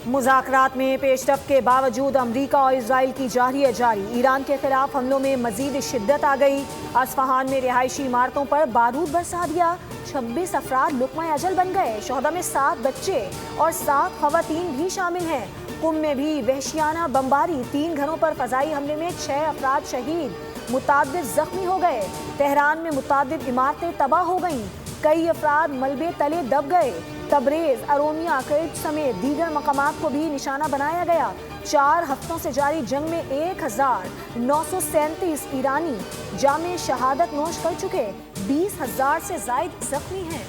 مذاکرات میں پیش رفت کے باوجود امریکہ اور اسرائیل کی جاری ایران کے خلاف حملوں میں مزید شدت آ گئی۔ اصفہان میں رہائشی عمارتوں پر بارود برسا دیا، 26 افراد لقمہ اجل بن گئے۔ شہداء میں 7 بچے اور 7 خواتین بھی شامل ہیں۔ قم میں بھی وحشیانہ بمباری، 3 گھروں پر فضائی حملے میں 6 افراد شہید، متعدد زخمی ہو گئے۔ تہران میں متعدد عمارتیں تباہ ہو گئیں، کئی افراد ملبے تلے دب گئے۔ تبریز، ارومیہ، کرچ سمیت دیگر مقامات کو بھی نشانہ بنایا گیا۔ 4 ہفتوں سے جاری جنگ میں 1937 ایرانی جامِ شہادت نوش کر چکے، 20,000 سے زائد زخمی ہیں۔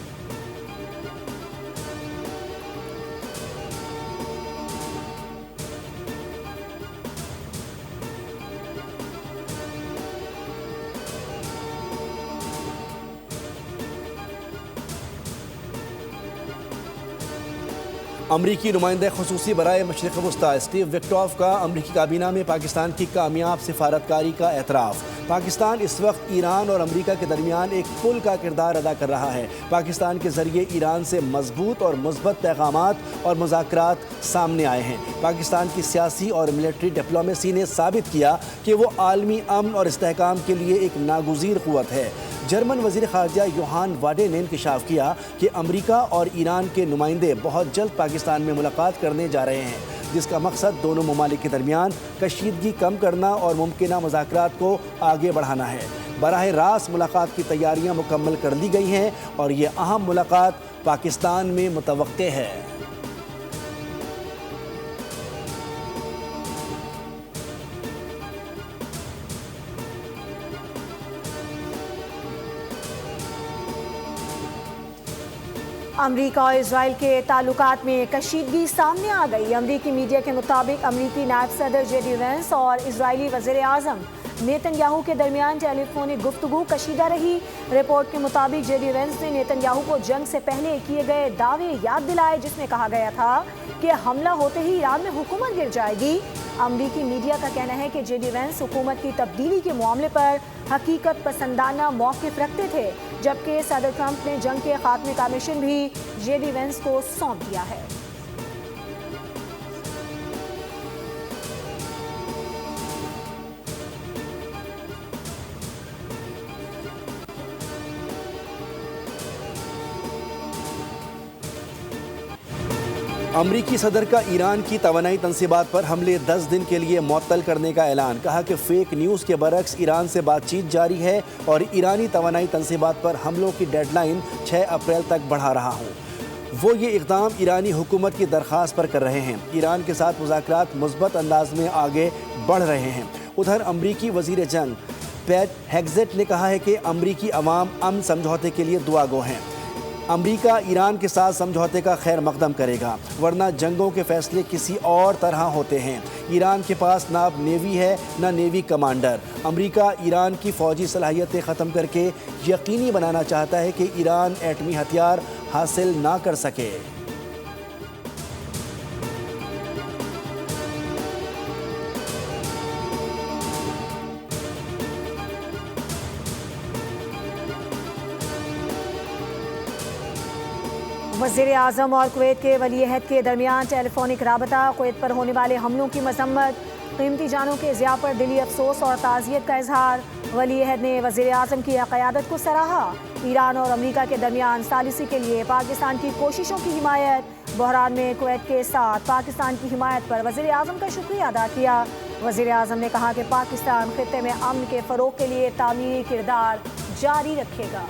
امریکی نمائندہ خصوصی برائے مشرق وسطی اسٹیو وٹکوف کا امریکی کابینہ میں پاکستان کی کامیاب سفارتکاری کا اعتراف۔ پاکستان اس وقت ایران اور امریکہ کے درمیان ایک پل کا کردار ادا کر رہا ہے۔ پاکستان کے ذریعے ایران سے مضبوط اور مثبت پیغامات اور مذاکرات سامنے آئے ہیں۔ پاکستان کی سیاسی اور ملٹری ڈپلومیسی نے ثابت کیا کہ وہ عالمی امن اور استحکام کے لیے ایک ناگزیر قوت ہے۔ جرمن وزیر خارجہ یوہان واڈے نے انکشاف کیا کہ امریکہ اور ایران کے نمائندے بہت جلد پاکستان میں ملاقات کرنے جا رہے ہیں، جس کا مقصد دونوں ممالک کے درمیان کشیدگی کم کرنا اور ممکنہ مذاکرات کو آگے بڑھانا ہے۔ براہ راست ملاقات کی تیاریاں مکمل کر لی گئی ہیں اور یہ اہم ملاقات پاکستان میں متوقع ہے۔ امریکہ اور اسرائیل کے تعلقات میں کشیدگی سامنے آ گئی۔ امریکی میڈیا کے مطابق امریکی نائب صدر جے ڈی وینس اور اسرائیلی وزیر اعظم نیتن یاہو کے درمیان ٹیلی فونک گفتگو کشیدہ رہی۔ رپورٹ کے مطابق جے ڈی وینس نے نیتن یاہو کو جنگ سے پہلے کیے گئے دعوے یاد دلائے، جس میں کہا گیا تھا کہ حملہ ہوتے ہی ایران میں حکومت گر جائے گی۔ امریکی میڈیا کا کہنا ہے کہ جے ڈی وینس حکومت کی تبدیلی کے معاملے پر حقیقت پسندانہ موقف رکھتے تھے، جبکہ صدر ٹرمپ نے جنگ کے خاتمے کا مشن بھی جے ڈی وینس کو سونپ دیا ہے۔ امریکی صدر کا ایران کی توانائی تنصیبات پر حملے 10 دن کے لیے معطل کرنے کا اعلان۔ کہا کہ فیک نیوز کے برعکس ایران سے بات چیت جاری ہے اور ایرانی توانائی تنصیبات پر حملوں کی ڈیڈ لائن 6 اپریل تک بڑھا رہا ہوں۔ وہ یہ اقدام ایرانی حکومت کی درخواست پر کر رہے ہیں۔ ایران کے ساتھ مذاکرات مثبت انداز میں آگے بڑھ رہے ہیں۔ ادھر امریکی وزیر جنگ پیٹ ہیگزیٹ نے کہا ہے کہ امریکی عوام امن سمجھوتے کے لیے دعا گو ہیں۔ امریکہ ایران کے ساتھ سمجھوتے کا خیر مقدم کرے گا، ورنہ جنگوں کے فیصلے کسی اور طرح ہوتے ہیں۔ ایران کے پاس نہ اب نیوی ہے نہ نیوی کمانڈر۔ امریکہ ایران کی فوجی صلاحیتیں ختم کر کے یقینی بنانا چاہتا ہے کہ ایران ایٹمی ہتھیار حاصل نہ کر سکے۔ وزیر اعظم اور کویت کے ولی عہد کے درمیان ٹیلی فونک رابطہ، کویت پر ہونے والے حملوں کی مذمت، قیمتی جانوں کے ضیاع پر دلی افسوس اور تعزیت کا اظہار۔ ولی عہد نے وزیر اعظم کی قیادت کو سراہا۔ ایران اور امریکہ کے درمیان ثالثی کے لیے پاکستان کی کوششوں کی حمایت۔ بحران میں کویت کے ساتھ پاکستان کی حمایت پر وزیر اعظم کا شکریہ ادا کیا۔ وزیر اعظم نے کہا کہ پاکستان خطے میں امن کے فروغ کے لیے تعمیری کردار جاری رکھے گا۔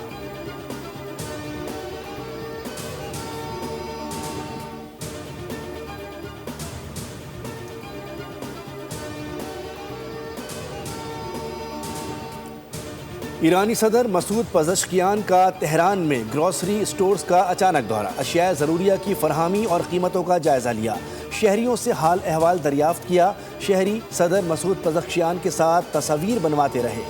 ایرانی صدر مسعود پزشکیان کا تہران میں گروسری سٹورز کا اچانک دورہ، اشیاء ضروریہ کی فراہمی اور قیمتوں کا جائزہ لیا، شہریوں سے حال احوال دریافت کیا۔ شہری صدر مسعود پزشکیان کے ساتھ تصاویر بنواتے رہے۔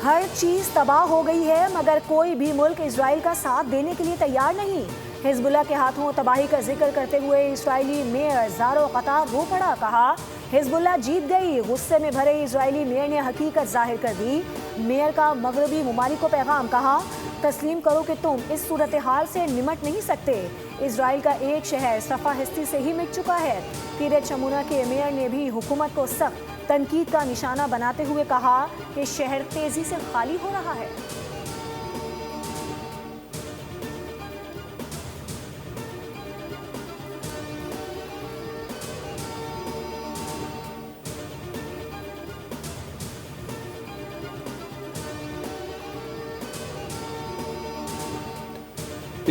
ہر چیز تباہ ہو گئی ہے، مگر کوئی بھی ملک اسرائیل کا ساتھ دینے کے لیے تیار نہیں۔ حزب اللہ کے ہاتھوں تباہی کا ذکر کرتے ہوئے اسرائیلی میئر زارو قطار رو پڑا، کہا حزب اللہ جیت گئی۔ غصے میں بھرے اسرائیلی میئر نے حقیقت ظاہر کر دی۔ میئر کا مغربی ممالک کو پیغام، کہا تسلیم کرو کہ تم اس صورتحال سے نمٹ نہیں سکتے۔ اسرائیل کا ایک شہر صفحہ ہستی سے ہی مٹ چکا ہے۔ کریت شمونہ کے میئر نے بھی حکومت کو سخت تنقید کا نشانہ بناتے ہوئے کہا کہ شہر تیزی سے خالی ہو رہا ہے۔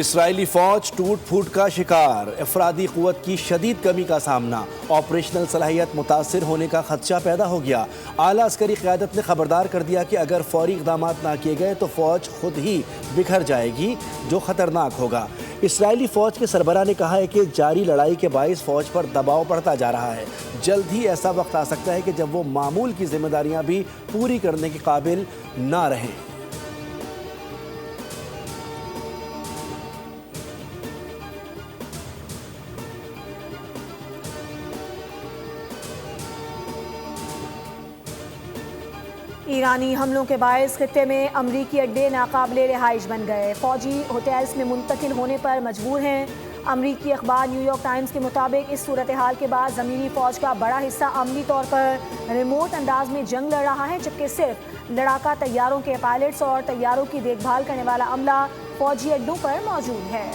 اسرائیلی فوج ٹوٹ پھوٹ کا شکار، افرادی قوت کی شدید کمی کا سامنا، آپریشنل صلاحیت متاثر ہونے کا خدشہ پیدا ہو گیا۔ اعلیٰ عسکری قیادت نے خبردار کر دیا کہ اگر فوری اقدامات نہ کیے گئے تو فوج خود ہی بکھر جائے گی، جو خطرناک ہوگا۔ اسرائیلی فوج کے سربراہ نے کہا ہے کہ جاری لڑائی کے باعث فوج پر دباؤ بڑھتا جا رہا ہے۔ جلد ہی ایسا وقت آ سکتا ہے کہ جب وہ معمول کی ذمہ داریاں بھی پوری کرنے کے قابل نہ رہیں۔ ایرانی حملوں کے باعث خطے میں امریکی اڈے ناقابل رہائش بن گئے۔ فوجی ہوٹلز میں منتقل ہونے پر مجبور ہیں۔ امریکی اخبار نیو یارک ٹائمز کے مطابق اس صورتحال کے بعد زمینی فوج کا بڑا حصہ عملی طور پر ریموٹ انداز میں جنگ لڑ رہا ہے، جبکہ صرف لڑاکا طیاروں کے پائلٹس اور طیاروں کی دیکھ بھال کرنے والا عملہ فوجی اڈوں پر موجود ہے۔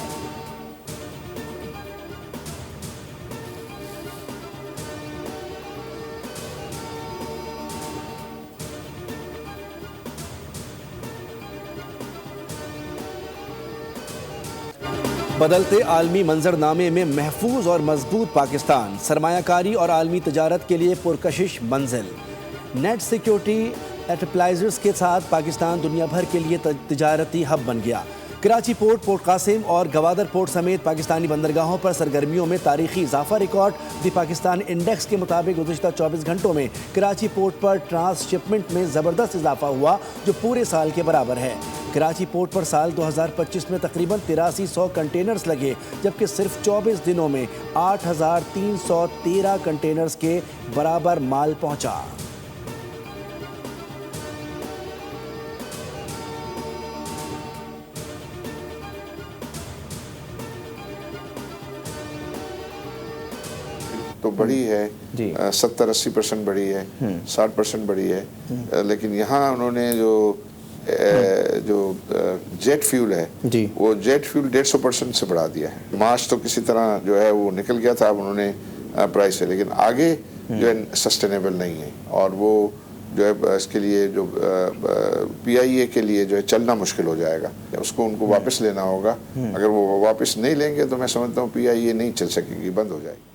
بدلتے عالمی منظر نامے میں محفوظ اور مضبوط پاکستان، سرمایہ کاری اور عالمی تجارت کے لیے پرکشش منزل۔ نیٹ سیکیورٹی انٹرپرائزز کے ساتھ پاکستان دنیا بھر کے لیے تجارتی ہب بن گیا۔ کراچی پورٹ، پورٹ قاسم اور گوادر پورٹ سمیت پاکستانی بندرگاہوں پر سرگرمیوں میں تاریخی اضافہ۔ ریکارڈ دی پاکستان انڈیکس کے مطابق گزشتہ 24 گھنٹوں میں کراچی پورٹ پر ٹرانس شپمنٹ میں زبردست اضافہ ہوا، جو پورے سال کے برابر ہے۔ کراچی پورٹ پر سال 2025 میں تقریباً 8300 کنٹینرز لگے، جبکہ صرف 24 دنوں میں 8313 کنٹینرز کے برابر مال پہنچا۔ تو بڑی ہے، 70-80% بڑی ہے، 60% بڑی ہے، لیکن یہاں انہوں نے جو جیٹ فیول ہے وہ جیٹ فیول 150% سے بڑھا دیا ہے۔ مارچ تو کسی طرح جو ہے وہ نکل گیا تھا، اب انہوں نے پرائس ہے، لیکن آگے جو ہے سسٹینیبل نہیں ہے، اور وہ جو ہے اس کے لیے جو پی آئی اے کے لیے جو ہے چلنا مشکل ہو جائے گا، اس کو ان کو واپس لینا ہوگا۔ اگر وہ واپس نہیں لیں گے تو میں سمجھتا ہوں پی آئی اے نہیں چل سکے گی، بند ہو جائے گی۔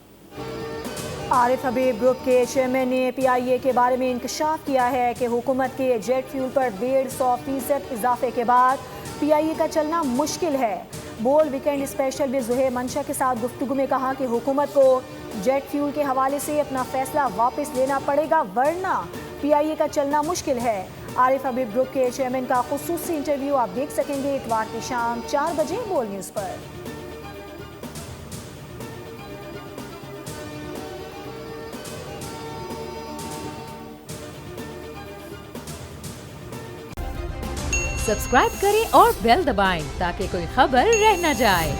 عارف حبیب گروپ کے چیئرمین نے پی آئی اے کے بارے میں انکشاف کیا ہے کہ حکومت کے جیٹ فیول پر 150% اضافے کے بعد پی آئی اے کا چلنا مشکل ہے۔ بول ویکینڈ اسپیشل میں زہیر منشا کے ساتھ گفتگو میں کہا کہ حکومت کو جیٹ فیول کے حوالے سے اپنا فیصلہ واپس لینا پڑے گا، ورنہ پی آئی اے کا چلنا مشکل ہے۔ عارف حبیب گروپ کے چیئرمین کا خصوصی انٹرویو آپ دیکھ سکیں گے اتوار کی شام 4 بجے بول نیوز پر۔ سبسکرائب کریں اور بیل دبائیں تاکہ کوئی خبر رہ نہ جائے۔